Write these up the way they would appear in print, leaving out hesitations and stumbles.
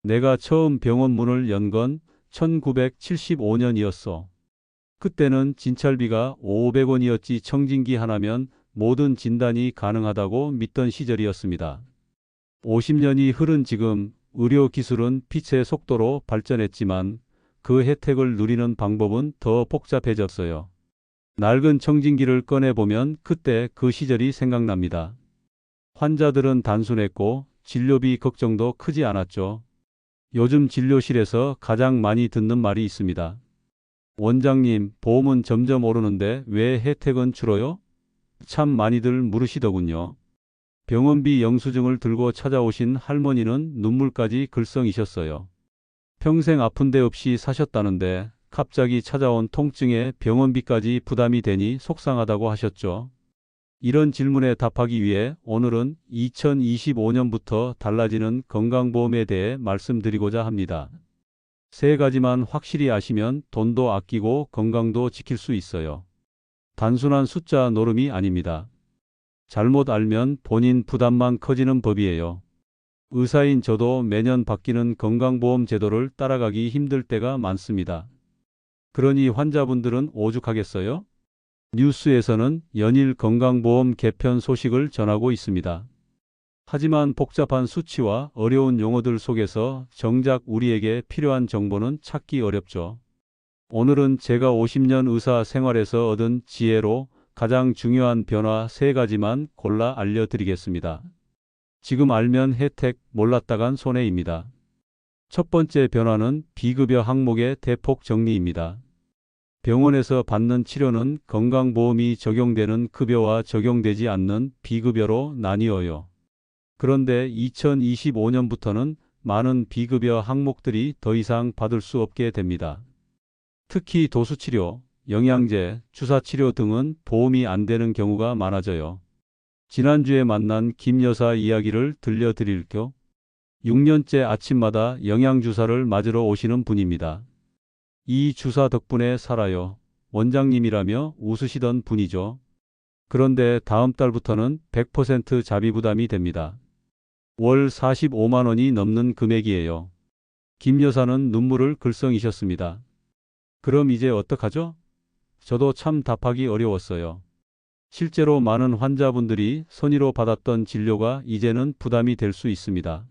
내가 처음 병원 문을 연 건 1975년이었어. 그때는 진찰비가 500원이었지 청진기 하나면 모든 진단이 가능하다고 믿던 시절이었습니다. 50년이 흐른 지금 의료 기술은 빛의 속도로 발전했지만 그 혜택을 누리는 방법은 더 복잡해졌어요. 낡은 청진기를 꺼내보면 그때 그 시절이 생각납니다. 환자들은 단순했고 진료비 걱정도 크지 않았죠. 요즘 진료실에서 가장 많이 듣는 말이 있습니다. 원장님, 보험은 점점 오르는데 왜 혜택은 줄어요? 참 많이들 물으시더군요. 병원비 영수증을 들고 찾아오신 할머니는 눈물까지 글썽이셨어요. 평생 아픈 데 없이 사셨다는데 갑자기 찾아온 통증에 병원비까지 부담이 되니 속상하다고 하셨죠. 이런 질문에 답하기 위해 오늘은 2025년부터 달라지는 건강보험에 대해 말씀드리고자 합니다. 세 가지만 확실히 아시면 돈도 아끼고 건강도 지킬 수 있어요. 단순한 숫자 노름이 아닙니다. 잘못 알면 본인 부담만 커지는 법이에요. 의사인 저도 매년 바뀌는 건강보험 제도를 따라가기 힘들 때가 많습니다. 그러니 환자분들은 오죽하겠어요? 뉴스에서는 연일 건강보험 개편 소식을 전하고 있습니다. 하지만 복잡한 수치와 어려운 용어들 속에서 정작 우리에게 필요한 정보는 찾기 어렵죠. 오늘은 제가 50년 의사 생활에서 얻은 지혜로 가장 중요한 변화 세 가지만 골라 알려드리겠습니다. 지금 알면 혜택, 몰랐다간 손해입니다. 첫 번째 변화는 비급여 항목의 대폭 정리입니다. 병원에서 받는 치료는 건강보험이 적용되는 급여와 적용되지 않는 비급여로 나뉘어요. 그런데 2025년부터는 많은 비급여 항목들이 더 이상 받을 수 없게 됩니다. 특히 도수치료, 영양제, 주사치료 등은 보험이 안 되는 경우가 많아져요. 지난주에 만난 김 여사 이야기를 들려드릴게요. 6년째 아침마다 영양주사를 맞으러 오시는 분입니다. 이 주사 덕분에 살아요. 원장님이라며 웃으시던 분이죠. 그런데 다음 달부터는 100% 자비 부담이 됩니다. 월 45만 원이 넘는 금액이에요. 김 여사는 눈물을 글썽이셨습니다. 그럼 이제 어떡하죠? 저도 참 답하기 어려웠어요. 실제로 많은 환자분들이 선의로 받았던 진료가 이제는 부담이 될 수 있습니다.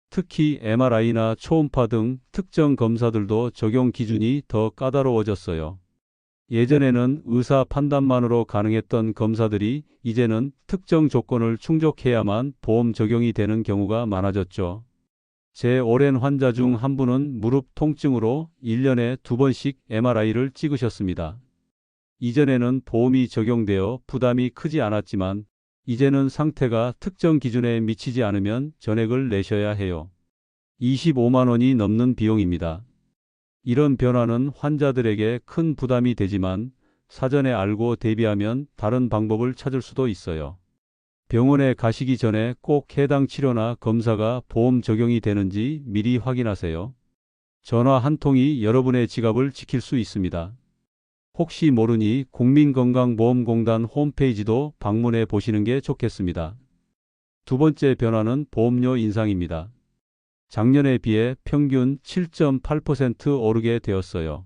특히 MRI나 초음파 등 특정 검사들도 적용 기준이 더 까다로워졌어요. 예전에는 의사 판단만으로 가능했던 검사들이 이제는 특정 조건을 충족해야만 보험 적용이 되는 경우가 많아졌죠. 제 오랜 환자 중 한 분은 무릎 통증으로 1년에 2번씩 MRI를 찍으셨습니다. 이전에는 보험이 적용되어 부담이 크지 않았지만 이제는 상태가 특정 기준에 미치지 않으면 전액을 내셔야 해요. 25만 원이 넘는 비용입니다. 이런 변화는 환자들에게 큰 부담이 되지만 사전에 알고 대비하면 다른 방법을 찾을 수도 있어요. 병원에 가시기 전에 꼭 해당 치료나 검사가 보험 적용이 되는지 미리 확인하세요. 전화 한 통이 여러분의 지갑을 지킬 수 있습니다. 혹시 모르니 국민건강보험공단 홈페이지도 방문해 보시는 게 좋겠습니다. 두 번째 변화는 보험료 인상입니다. 작년에 비해 평균 7.8% 오르게 되었어요.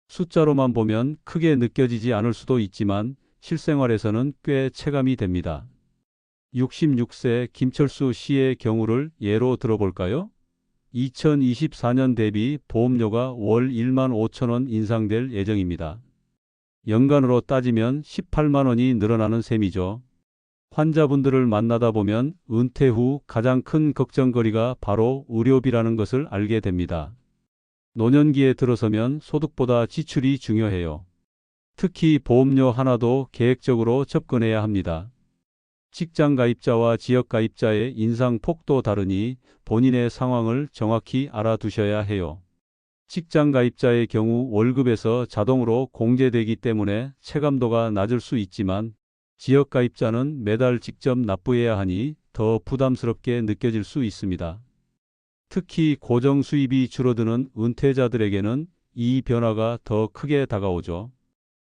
숫자로만 보면 크게 느껴지지 않을 수도 있지만 실생활에서는 꽤 체감이 됩니다. 66세 김철수 씨의 경우를 예로 들어볼까요? 2024년 대비 보험료가 월 1만 5천 원 인상될 예정입니다. 연간으로 따지면 18만 원이 늘어나는 셈이죠. 환자분들을 만나다 보면 은퇴 후 가장 큰 걱정거리가 바로 의료비라는 것을 알게 됩니다. 노년기에 들어서면 소득보다 지출이 중요해요. 특히 보험료 하나도 계획적으로 접근해야 합니다. 직장 가입자와 지역 가입자의 인상 폭도 다르니 본인의 상황을 정확히 알아두셔야 해요. 직장 가입자의 경우 월급에서 자동으로 공제되기 때문에 체감도가 낮을 수 있지만 지역 가입자는 매달 직접 납부해야 하니 더 부담스럽게 느껴질 수 있습니다. 특히 고정 수입이 줄어드는 은퇴자들에게는 이 변화가 더 크게 다가오죠.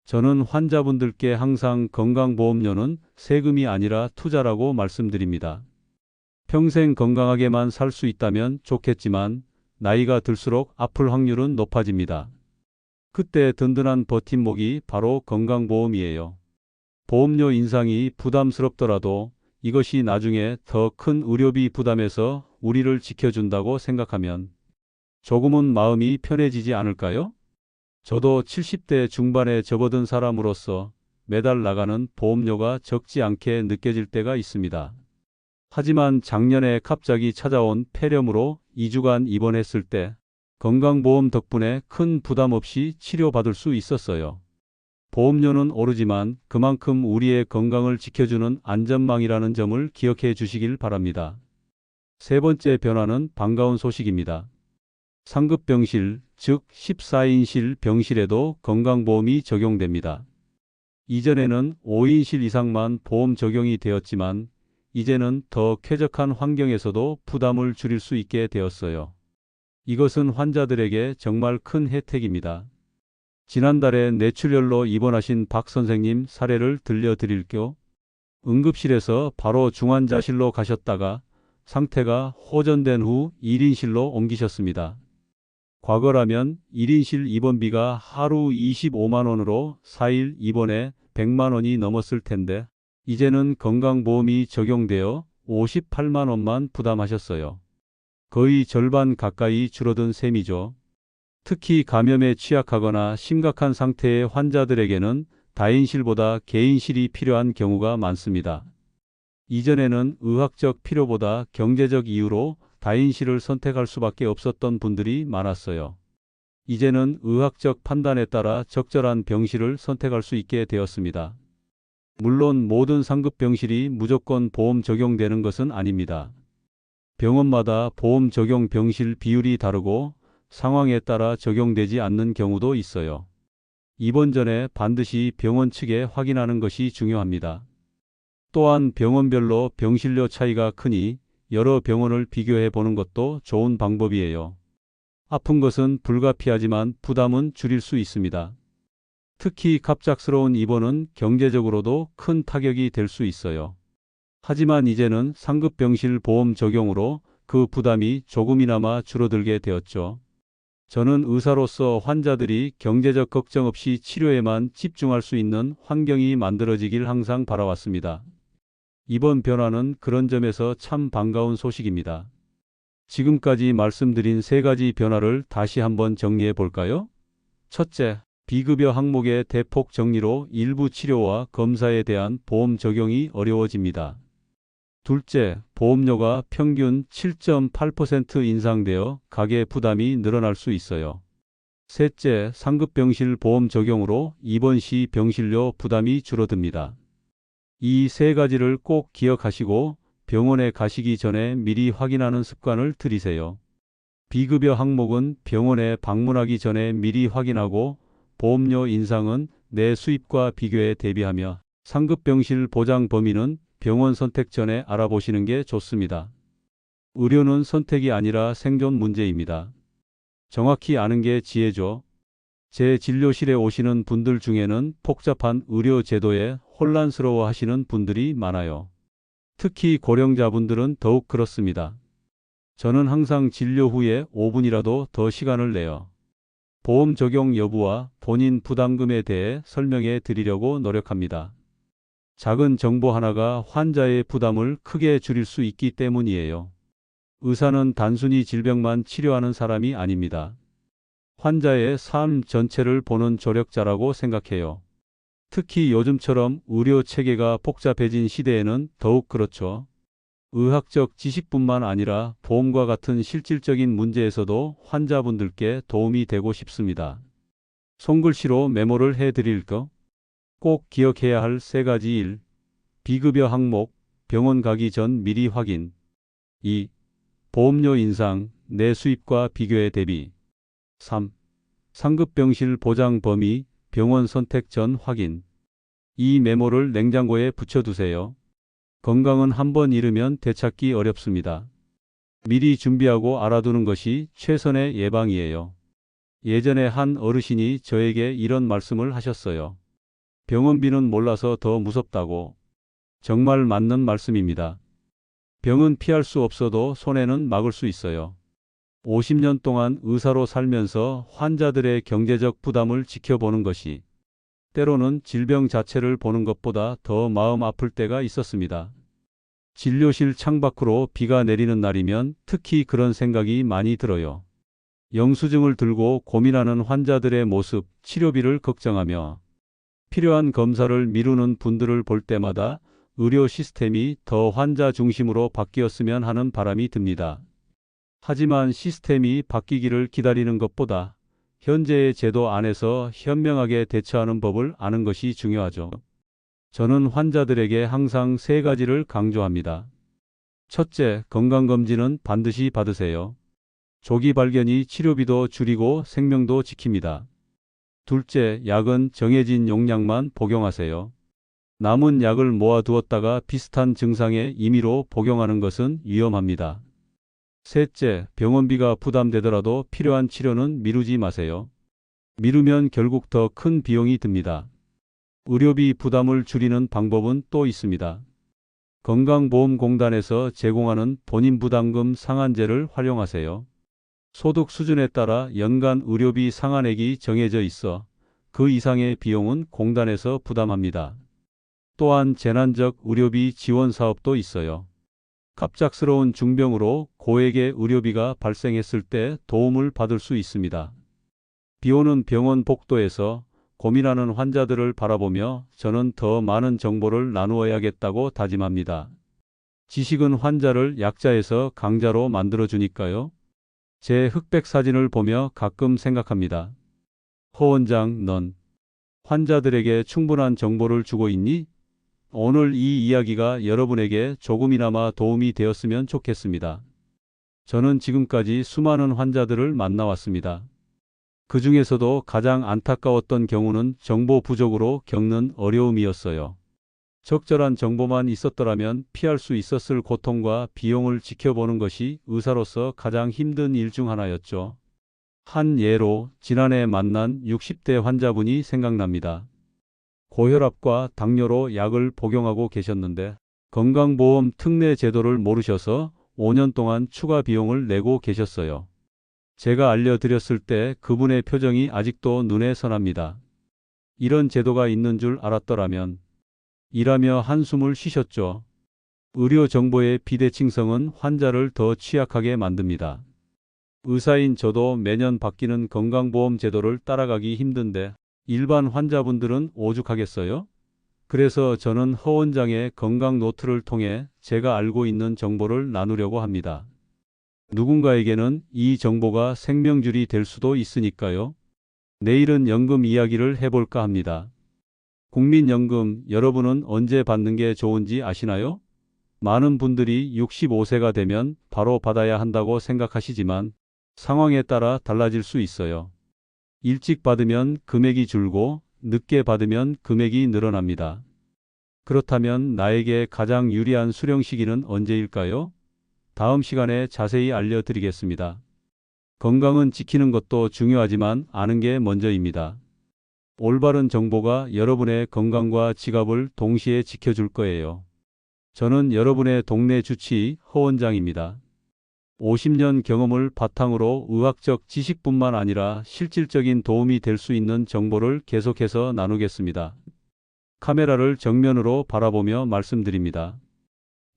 저는 환자분들께 항상 건강보험료는 세금이 아니라 투자라고 말씀드립니다. 평생 건강하게만 살 수 있다면 좋겠지만 나이가 들수록 아플 확률은 높아집니다. 그때 든든한 버팀목이 바로 건강보험이에요. 보험료 인상이 부담스럽더라도 이것이 나중에 더 큰 의료비 부담에서 우리를 지켜준다고 생각하면 조금은 마음이 편해지지 않을까요? 저도 70대 중반에 접어든 사람으로서 매달 나가는 보험료가 적지 않게 느껴질 때가 있습니다. 하지만 작년에 갑자기 찾아온 폐렴으로 2주간 입원했을 때 건강보험 덕분에 큰 부담 없이 치료받을 수 있었어요. 보험료는 오르지만 그만큼 우리의 건강을 지켜주는 안전망이라는 점을 기억해 주시길 바랍니다. 세 번째 변화는 반가운 소식입니다. 상급 병실, 즉 14인실 병실에도 건강보험이 적용됩니다. 이전에는 5인실 이상만 보험 적용이 되었지만 이제는 더 쾌적한 환경에서도 부담을 줄일 수 있게 되었어요. 이것은 환자들에게 정말 큰 혜택입니다. 지난달에 뇌출혈로 입원하신 박 선생님 사례를 들려드릴게요. 응급실에서 바로 중환자실로 가셨다가 상태가 호전된 후 1인실로 옮기셨습니다. 과거라면 1인실 입원비가 하루 25만 원으로 4일 입원에 100만 원이 넘었을 텐데 이제는 건강보험이 적용되어 58만 원만 부담하셨어요. 거의 절반 가까이 줄어든 셈이죠. 특히 감염에 취약하거나 심각한 상태의 환자들에게는 다인실보다 개인실이 필요한 경우가 많습니다. 이전에는 의학적 필요보다 경제적 이유로 다인실을 선택할 수밖에 없었던 분들이 많았어요. 이제는 의학적 판단에 따라 적절한 병실을 선택할 수 있게 되었습니다. 물론 모든 상급 병실이 무조건 보험 적용되는 것은 아닙니다. 병원마다 보험 적용 병실 비율이 다르고 상황에 따라 적용되지 않는 경우도 있어요. 입원 전에 반드시 병원 측에 확인하는 것이 중요합니다. 또한 병원별로 병실료 차이가 크니 여러 병원을 비교해 보는 것도 좋은 방법이에요. 아픈 것은 불가피하지만 부담은 줄일 수 있습니다. 특히 갑작스러운 입원은 경제적으로도 큰 타격이 될 수 있어요. 하지만 이제는 상급 병실 보험 적용으로 그 부담이 조금이나마 줄어들게 되었죠. 저는 의사로서 환자들이 경제적 걱정 없이 치료에만 집중할 수 있는 환경이 만들어지길 항상 바라왔습니다. 이번 변화는 그런 점에서 참 반가운 소식입니다. 지금까지 말씀드린 세 가지 변화를 다시 한번 정리해 볼까요? 첫째, 비급여 항목의 대폭 정리로 일부 치료와 검사에 대한 보험 적용이 어려워집니다. 둘째, 보험료가 평균 7.8% 인상되어 가계 부담이 늘어날 수 있어요. 셋째, 상급 병실 보험 적용으로 입원 시 병실료 부담이 줄어듭니다. 이 세 가지를 꼭 기억하시고 병원에 가시기 전에 미리 확인하는 습관을 들이세요. 비급여 항목은 병원에 방문하기 전에 미리 확인하고 보험료 인상은 내 수입과 비교해 대비하며 상급 병실 보장 범위는 병원 선택 전에 알아보시는 게 좋습니다. 의료는 선택이 아니라 생존 문제입니다. 정확히 아는 게 지혜죠. 제 진료실에 오시는 분들 중에는 복잡한 의료 제도에 혼란스러워 하시는 분들이 많아요. 특히 고령자분들은 더욱 그렇습니다. 저는 항상 진료 후에 5분이라도 더 시간을 내요. 보험 적용 여부와 본인 부담금에 대해 설명해 드리려고 노력합니다. 작은 정보 하나가 환자의 부담을 크게 줄일 수 있기 때문이에요. 의사는 단순히 질병만 치료하는 사람이 아닙니다. 환자의 삶 전체를 보는 조력자라고 생각해요. 특히 요즘처럼 의료 체계가 복잡해진 시대에는 더욱 그렇죠. 의학적 지식뿐만 아니라 보험과 같은 실질적인 문제에서도 환자분들께 도움이 되고 싶습니다. 손글씨로 메모를 해드릴까? 꼭 기억해야 할 세 가지 일. 비급여 항목, 병원 가기 전 미리 확인. 2. 보험료 인상, 내 수입과 비교해 대비. 3. 상급 병실 보장 범위, 병원 선택 전 확인. 이 메모를 냉장고에 붙여두세요. 건강은 한번 잃으면 되찾기 어렵습니다. 미리 준비하고 알아두는 것이 최선의 예방이에요. 예전에 한 어르신이 저에게 이런 말씀을 하셨어요. 병원비는 몰라서 더 무섭다고. 정말 맞는 말씀입니다. 병은 피할 수 없어도 손해는 막을 수 있어요. 50년 동안 의사로 살면서 환자들의 경제적 부담을 지켜보는 것이 때로는 질병 자체를 보는 것보다 더 마음 아플 때가 있었습니다. 진료실 창밖으로 비가 내리는 날이면 특히 그런 생각이 많이 들어요. 영수증을 들고 고민하는 환자들의 모습, 치료비를 걱정하며 필요한 검사를 미루는 분들을 볼 때마다 의료 시스템이 더 환자 중심으로 바뀌었으면 하는 바람이 듭니다. 하지만 시스템이 바뀌기를 기다리는 것보다 현재의 제도 안에서 현명하게 대처하는 법을 아는 것이 중요하죠. 저는 환자들에게 항상 세 가지를 강조합니다. 첫째, 건강검진은 반드시 받으세요. 조기 발견이 치료비도 줄이고 생명도 지킵니다. 둘째, 약은 정해진 용량만 복용하세요. 남은 약을 모아두었다가 비슷한 증상에 임의로 복용하는 것은 위험합니다. 셋째, 병원비가 부담되더라도 필요한 치료는 미루지 마세요. 미루면 결국 더 큰 비용이 듭니다. 의료비 부담을 줄이는 방법은 또 있습니다. 건강보험공단에서 제공하는 본인 부담금 상한제를 활용하세요. 소득 수준에 따라 연간 의료비 상한액이 정해져 있어 그 이상의 비용은 공단에서 부담합니다. 또한 재난적 의료비 지원 사업도 있어요. 갑작스러운 중병으로 고액의 의료비가 발생했을 때 도움을 받을 수 있습니다. 비오는 병원 복도에서 고민하는 환자들을 바라보며 저는 더 많은 정보를 나누어야겠다고 다짐합니다. 지식은 환자를 약자에서 강자로 만들어주니까요. 제 흑백 사진을 보며 가끔 생각합니다. 허 원장, 넌 환자들에게 충분한 정보를 주고 있니? 오늘 이 이야기가 여러분에게 조금이나마 도움이 되었으면 좋겠습니다. 저는 지금까지 수많은 환자들을 만나왔습니다. 그 중에서도 가장 안타까웠던 경우는 정보 부족으로 겪는 어려움이었어요. 적절한 정보만 있었더라면 피할 수 있었을 고통과 비용을 지켜보는 것이 의사로서 가장 힘든 일 중 하나였죠. 한 예로 지난해 만난 60대 환자분이 생각납니다. 고혈압과 당뇨로 약을 복용하고 계셨는데 건강보험 특례 제도를 모르셔서 5년 동안 추가 비용을 내고 계셨어요. 제가 알려드렸을 때 그분의 표정이 아직도 눈에 선합니다. 이런 제도가 있는 줄 알았더라면 이라며 한숨을 쉬셨죠. 의료 정보의 비대칭성은 환자를 더 취약하게 만듭니다. 의사인 저도 매년 바뀌는 건강보험 제도를 따라가기 힘든데 일반 환자분들은 오죽하겠어요? 그래서 저는 허 원장의 건강 노트를 통해 제가 알고 있는 정보를 나누려고 합니다. 누군가에게는 이 정보가 생명줄이 될 수도 있으니까요. 내일은 연금 이야기를 해볼까 합니다. 국민연금 여러분은 언제 받는 게 좋은지 아시나요? 많은 분들이 65세가 되면 바로 받아야 한다고 생각하시지만 상황에 따라 달라질 수 있어요. 일찍 받으면 금액이 줄고 늦게 받으면 금액이 늘어납니다. 그렇다면 나에게 가장 유리한 수령 시기는 언제일까요? 다음 시간에 자세히 알려드리겠습니다. 건강은 지키는 것도 중요하지만 아는 게 먼저입니다. 올바른 정보가 여러분의 건강과 지갑을 동시에 지켜줄 거예요. 저는 여러분의 동네 주치의 허 원장입니다. 50년 경험을 바탕으로 의학적 지식뿐만 아니라 실질적인 도움이 될 수 있는 정보를 계속해서 나누겠습니다. 카메라를 정면으로 바라보며 말씀드립니다.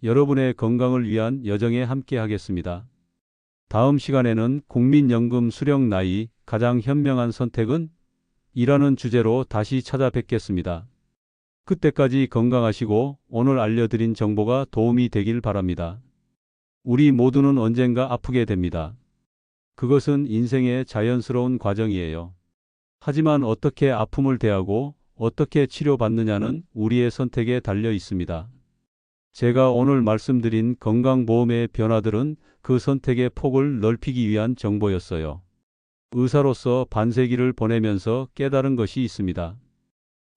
여러분의 건강을 위한 여정에 함께 하겠습니다. 다음 시간에는 국민연금 수령 나이 가장 현명한 선택은? 이라는 주제로 다시 찾아뵙겠습니다. 그때까지 건강하시고 오늘 알려드린 정보가 도움이 되길 바랍니다. 우리 모두는 언젠가 아프게 됩니다. 그것은 인생의 자연스러운 과정이에요. 하지만 어떻게 아픔을 대하고 어떻게 치료받느냐는 우리의 선택에 달려 있습니다. 제가 오늘 말씀드린 건강보험의 변화들은 그 선택의 폭을 넓히기 위한 정보였어요. 의사로서 반세기를 보내면서 깨달은 것이 있습니다.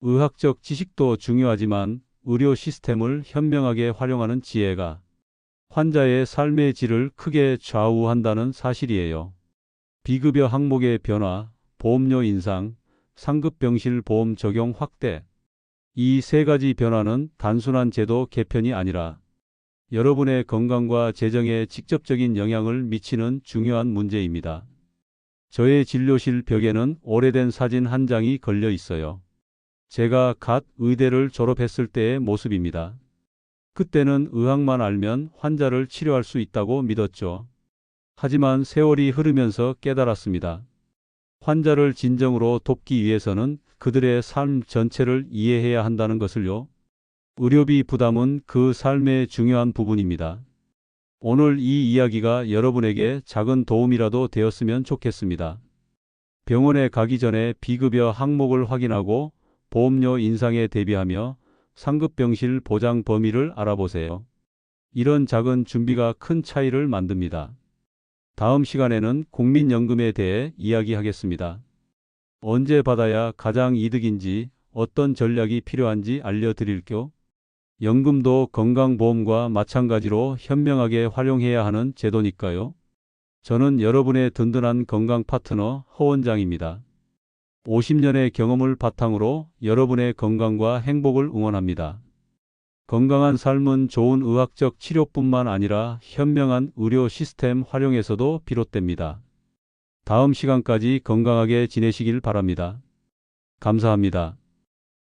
의학적 지식도 중요하지만 의료 시스템을 현명하게 활용하는 지혜가 환자의 삶의 질을 크게 좌우한다는 사실이에요. 비급여 항목의 변화, 보험료 인상, 상급병실 보험 적용 확대. 이 세 가지 변화는 단순한 제도 개편이 아니라 여러분의 건강과 재정에 직접적인 영향을 미치는 중요한 문제입니다. 저의 진료실 벽에는 오래된 사진 한 장이 걸려 있어요. 제가 갓 의대를 졸업했을 때의 모습입니다. 그때는 의학만 알면 환자를 치료할 수 있다고 믿었죠. 하지만 세월이 흐르면서 깨달았습니다. 환자를 진정으로 돕기 위해서는 그들의 삶 전체를 이해해야 한다는 것을요. 의료비 부담은 그 삶의 중요한 부분입니다. 오늘 이 이야기가 여러분에게 작은 도움이라도 되었으면 좋겠습니다. 병원에 가기 전에 비급여 항목을 확인하고 보험료 인상에 대비하며 상급병실 보장 범위를 알아보세요. 이런 작은 준비가 큰 차이를 만듭니다. 다음 시간에는 국민연금에 대해 이야기하겠습니다. 언제 받아야 가장 이득인지, 어떤 전략이 필요한지 알려드릴게요. 연금도 건강보험과 마찬가지로 현명하게 활용해야 하는 제도니까요. 저는 여러분의 든든한 건강 파트너 허원장입니다. 50년의 경험을 바탕으로 여러분의 건강과 행복을 응원합니다. 건강한 삶은 좋은 의학적 치료뿐만 아니라 현명한 의료 시스템 활용에서도 비롯됩니다. 다음 시간까지 건강하게 지내시길 바랍니다. 감사합니다.